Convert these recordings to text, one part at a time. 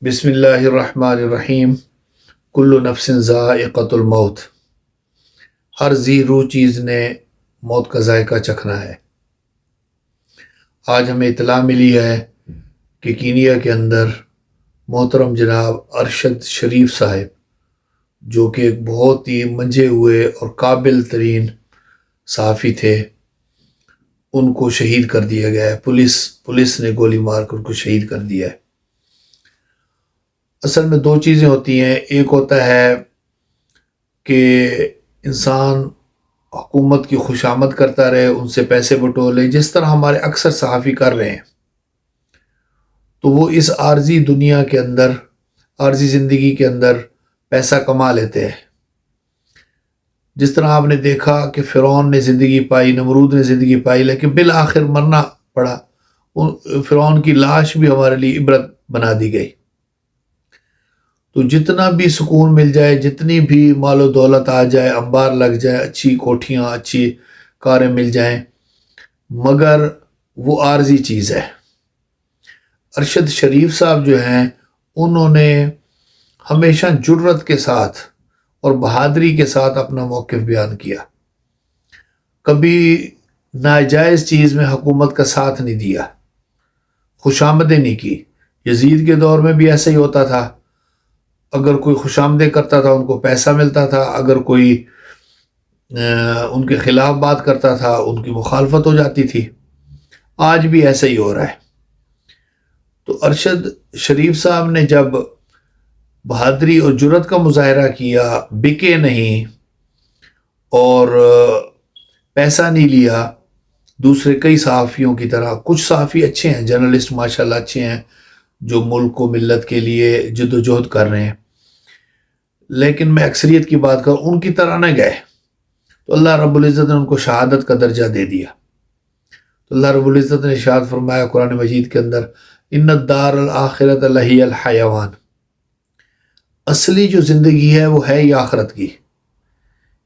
بسم اللہ الرحمن الرحیم۔ کل نفس ذائقۃ الموت، ہر ذی روح چیز نے موت کا ذائقہ چکھنا ہے۔ آج ہمیں اطلاع ملی ہے کہ کینیا کے اندر محترم جناب ارشد شریف صاحب، جو کہ ایک بہت ہی منجے ہوئے اور قابل ترین صحافی تھے، ان کو شہید کر دیا گیا ہے۔ پولیس نے گولی مار کر ان کو شہید کر دیا ہے۔ اصل میں دو چیزیں ہوتی ہیں، ایک ہوتا ہے کہ انسان حکومت کی خوشامد کرتا رہے، ان سے پیسے بٹولے، جس طرح ہمارے اکثر صحافی کر رہے ہیں، تو وہ اس عارضی دنیا کے اندر، عارضی زندگی کے اندر پیسہ کما لیتے ہیں۔ جس طرح آپ نے دیکھا کہ فرعون نے زندگی پائی، نمرود نے زندگی پائی، لیکن بالآخر مرنا پڑا۔ فرعون کی لاش بھی ہمارے لیے عبرت بنا دی گئی۔ تو جتنا بھی سکون مل جائے، جتنی بھی مال و دولت آ جائے، انبار لگ جائے، اچھی کوٹھیاں، اچھی کاریں مل جائیں، مگر وہ عارضی چیز ہے۔ ارشد شریف صاحب جو ہیں، انہوں نے ہمیشہ جرت کے ساتھ اور بہادری کے ساتھ اپنا موقف بیان کیا۔ کبھی ناجائز چیز میں حکومت کا ساتھ نہیں دیا، خوشامدیں نہیں کی۔ یزید کے دور میں بھی ایسا ہی ہوتا تھا، اگر کوئی خوشامدیں کرتا تھا ان کو پیسہ ملتا تھا، اگر کوئی ان کے خلاف بات کرتا تھا ان کی مخالفت ہو جاتی تھی۔ آج بھی ایسا ہی ہو رہا ہے۔ تو ارشد شریف صاحب نے جب بہادری اور جرت کا مظاہرہ کیا، بکے نہیں اور پیسہ نہیں لیا دوسرے کئی صحافیوں کی طرح۔ کچھ صحافی اچھے ہیں، جرنلسٹ ماشاءاللہ اچھے ہیں، جو ملک و ملت کے لیے جد و جہد کر رہے ہیں، لیکن میں اکثریت کی بات کروں، ان کی طرح نہ گئے تو اللہ رب العزت نے ان کو شہادت کا درجہ دے دیا۔ تو اللہ رب العزت نے ارشاد فرمایا قرآن مجید کے اندر، ان الدار الآخرۃ لہی الحیوان، اصلی جو زندگی ہے وہ ہے یہ آخرت کی۔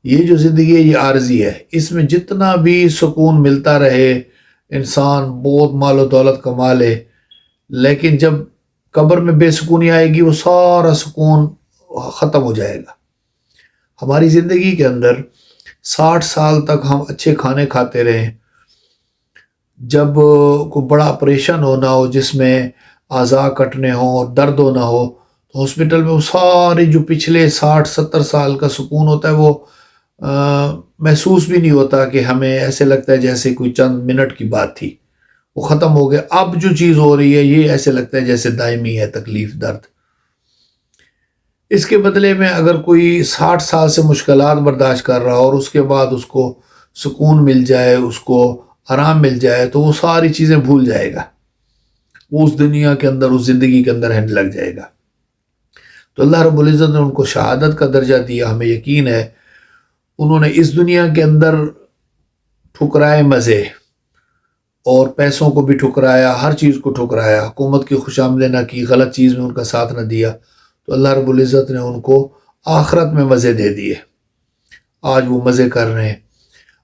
یہ جو زندگی ہے یہ عارضی ہے، اس میں جتنا بھی سکون ملتا رہے، انسان بہت مال و دولت کما لے، لیکن جب قبر میں بے سکونی آئے گی، وہ سارا سکون ختم ہو جائے گا۔ ہماری زندگی کے اندر 60 سال تک ہم اچھے کھانے کھاتے رہیں، جب کوئی بڑا آپریشن ہونا ہو جس میں اعضاء کٹنے ہوں، درد ہونا ہو، تو ہاسپٹل میں وہ سارے جو پچھلے 60-70 سال کا سکون ہوتا ہے وہ محسوس بھی نہیں ہوتا، کہ ہمیں ایسے لگتا ہے جیسے کوئی چند منٹ کی بات تھی، وہ ختم ہو گیا۔ اب جو چیز ہو رہی ہے یہ ایسے لگتا ہے جیسے دائمی ہے تکلیف، درد۔ اس کے بدلے میں اگر کوئی 60 سال سے مشکلات برداشت کر رہا ہو اور اس کے بعد اس کو سکون مل جائے، اس کو آرام مل جائے، تو وہ ساری چیزیں بھول جائے گا، وہ اس دنیا کے اندر، اس زندگی کے اندر رہنے لگ جائے گا۔ تو اللہ رب العزت نے ان کو شہادت کا درجہ دیا۔ ہمیں یقین ہے انہوں نے اس دنیا کے اندر ٹھکرائے مزے اور پیسوں کو بھی ٹھکرایا، ہر چیز کو ٹھکرایا، حکومت کی خوشامدیں نہ کی، غلط چیز میں ان کا ساتھ نہ دیا، تو اللہ رب العزت نے ان کو آخرت میں مزے دے دیے۔ آج وہ مزے کر رہے ہیں۔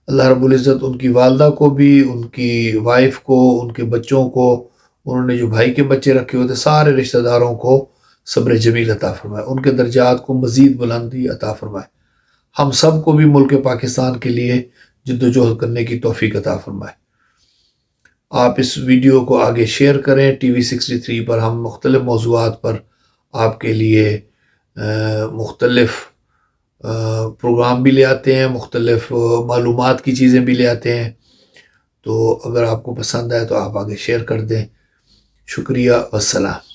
اللہ رب العزت ان کی والدہ کو بھی، ان کی وائف کو، ان کے بچوں کو، انہوں نے جو بھائی کے بچے رکھے ہوتے، سارے رشتہ داروں کو صبر جمیل عطا فرمائے، ان کے درجات کو مزید بلندی عطا فرمائے۔ ہم سب کو بھی ملک پاکستان کے لیے جد و جہد کرنے کی توفیق عطا فرمائے۔ آپ اس ویڈیو کو آگے شیئر کریں۔ ٹی وی 63 پر ہم مختلف موضوعات پر آپ کے لیے مختلف پروگرام بھی لے آتے ہیں، مختلف معلومات کی چیزیں بھی لے آتے ہیں۔ تو اگر آپ کو پسند آئے تو آپ آگے شیئر کر دیں۔ شکریہ، والسلام۔